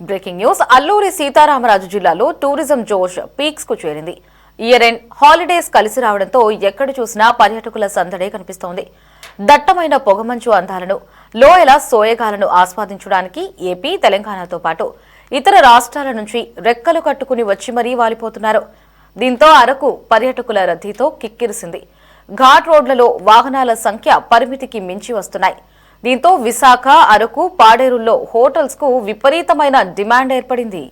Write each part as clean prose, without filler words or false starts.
Breaking news Alluri Sitaramaraju జిల్లాలో tourism జోష్ peaks కు చేరింది. ఇయర్ ఎండ్ హాలిడేస్ కలిసి రావడంతో ఎక్కడ చూసినా పర్యాటకుల సందడే కనిపిస్తోంది. దట్టమైన పొగమంచు అందాలను, లోయల సోయగాలను ఆస్వాదించడానికి ఏపీ, తెలంగాణతో పాటు ఇతర రాష్ట్రాల నుంచి రెక్కలు కట్టుకుని వచ్చి మరీ వాలిపోతున్నారు. దీంతో అరకు పర్యాటకుల రద్దీతో కిక్కిరిసింది. ఘాట్ రోడ్లలో వాహనాల సంఖ్య పరిమితికి మించి వస్తున్నాయి. దీంతో విశాఖ, అరకు, పాడేరుల్లో హోటల్స్ కు విపరీతమైన డిమాండ్ ఏర్పడింది.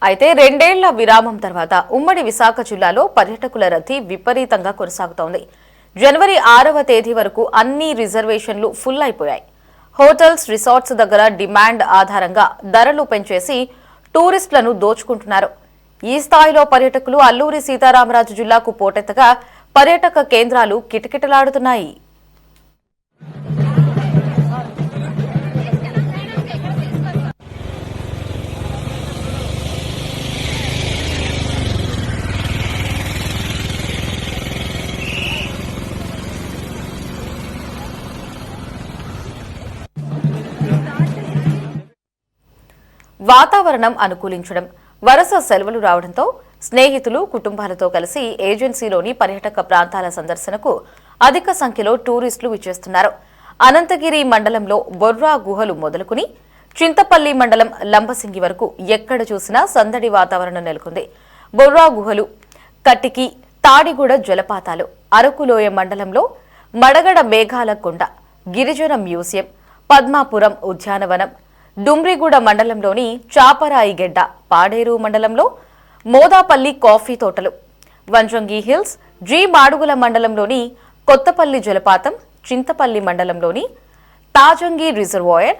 అయితే 2 ఏళ్ల విరామం తర్వాత ఉమ్మడి విశాఖ జిల్లాలో పర్యాటకుల రద్దీ విపరీతంగా కొనసాగుతోంది. జనవరి 6వ తేదీ వరకు అన్ని రిజర్వేషన్లు ఫుల్ అయిపోయాయి. హోటల్స్, రిసార్ట్స్ దగ్గర డిమాండ్ ఆధారంగా ధరలు పెంచేసి టూరిస్టులను దోచుకుంటున్నారు. ఈ స్థాయిలో పర్యాటకులు అల్లూరి సీతారామరాజు జిల్లాకు పోటెత్తగా పర్యాటక కేంద్రాలు కిటకిటలాడుతున్నాయి. వాతావరణం అనుకూలించడం, వరుస సెలవులు రావడంతో స్నేహితులు, కుటుంబాలతో కలిసి ఏజెన్సీలోని పర్యాటక ప్రాంతాల సందర్శనకు అధిక సంఖ్యలో టూరిస్టులు విచ్చేస్తున్నారు. అనంతగిరి మండలంలో బొర్రా గుహలు మొదలుకుని చింతపల్లి మండలం లంబసింగి వరకు ఎక్కడ చూసినా సందడి వాతావరణం నెలకొంది. బొర్రా గుహలు, కట్టికి, తాడిగూడ జలపాతాలు, అరకులోయ మండలంలో మడగడ మేఘాల కొండ, గిరిజన మ్యూజియం, పద్మాపురం ఉద్యానవనం, డుమ్రిగూడ మండలంలోని చాపరాయిగెడ్డ, పాడేరు మండలంలో మోదాపల్లి కాఫీ తోటలు, వంజంగి హిల్స్, జి మాడుగుల మండలంలోని కొత్తపల్లి జలపాతం, చింతపల్లి మండలంలోని తాజంగి రిజర్వాయర్,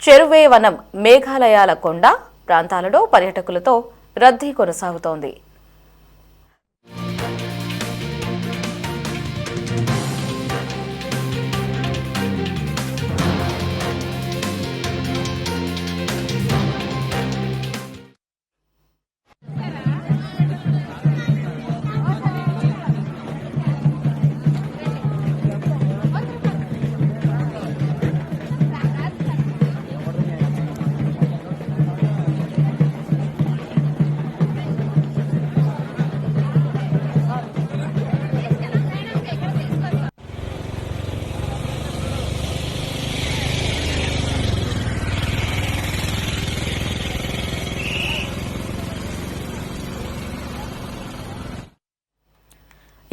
చెరువేవనం, మేఘాలయాల కొండ ప్రాంతాలలో పర్యాటకులతో రద్దీ కొనసాగుతోంది.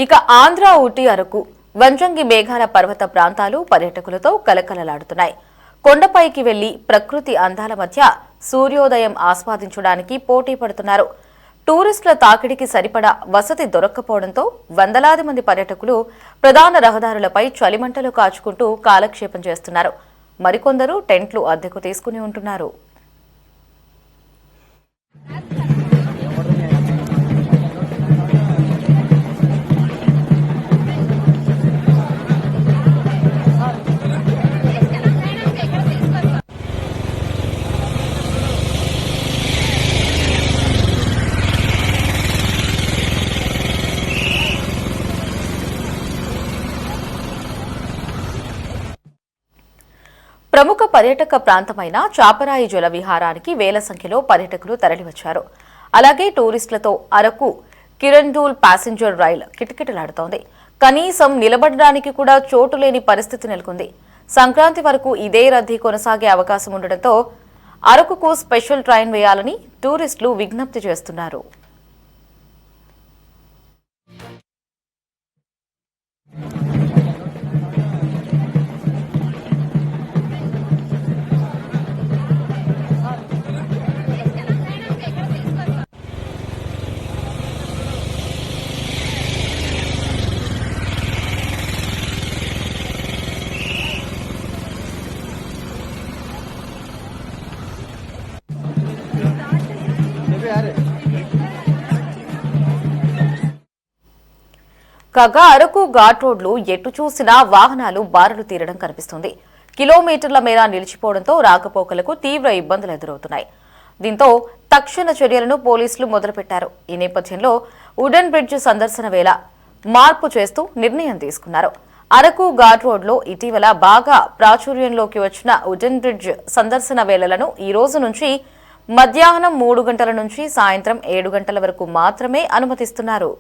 ఇక ఆంధ్ర, ఊటీ, అరకు, వంజంగి మేఘాల పర్వత ప్రాంతాలు పర్యాటకులతో కలకలలాడుతున్నాయి. కొండపైకి వెళ్లి ప్రకృతి అందాల మధ్య సూర్యోదయం ఆస్వాదించడానికి పోటీ పడుతున్నారు. టూరిస్టుల తాకిడికి సరిపడా వసతి దొరక్కపోవడంతో వందలాది మంది పర్యాటకులు ప్రధాన రహదారులపై చలిమంటలు కాచుకుంటూ కాలక్షేపం చేస్తున్నారు. మరికొందరు టెంట్లు అద్దెకు తీసుకుని ఉంటున్నారు. ప్రముఖ పర్యాటక ప్రాంతమైన చాపరాయి జల విహారానికి వేల సంఖ్యలో పర్యాటకులు తరలివచ్చారు. అలాగే టూరిస్టులతో అరకు కిరండూల్ ప్యాసింజర్ రైలు కిటకిటలాడుతోంది. కనీసం నిలబడడానికి కూడా చోటు లేని పరిస్థితి నెలకొంది. సంక్రాంతి వరకు ఇదే రద్దీ కొనసాగే అవకాశం ఉండడంతో అరకుకు స్పెషల్ ట్రైన్ వేయాలని టూరిస్టులు విజ్ఞప్తి చేస్తున్నారు. यार కాగా అరకు ఘాట్ రోడ్లు ఎటు చూసినా వాహనాలు బారులు తీరడం కనిపిస్తుంది. కిలోమీటర్ల మేర నిలిచిపోవడంతో రాకపోకలకు తీవ్ర ఇబ్బందులు ఎదురవుతున్నాయి. దీంతో తక్షణ చర్యలను పోలీసులు మొదలుపెట్టారు. ఈ నేపథ్యంలో వుడెన్ బ్రిడ్జ్ సందర్శన వేళ మార్పు చేస్తూ నిర్ణయం తీసుకున్నారు. అరకు ఘాట్ రోడ్లో ఇటీవల బాగా ప్రాచుర్యంలోకి వచ్చిన వుడెన్ బ్రిడ్జ్ సందర్శన వేళలను ఈ రోజు నుంచి మధ్యాహ్నం 3 గంటల నుంచి సాయంత్రం 7 గంటల వరకు మాత్రమే అనుమతిస్తున్నారు.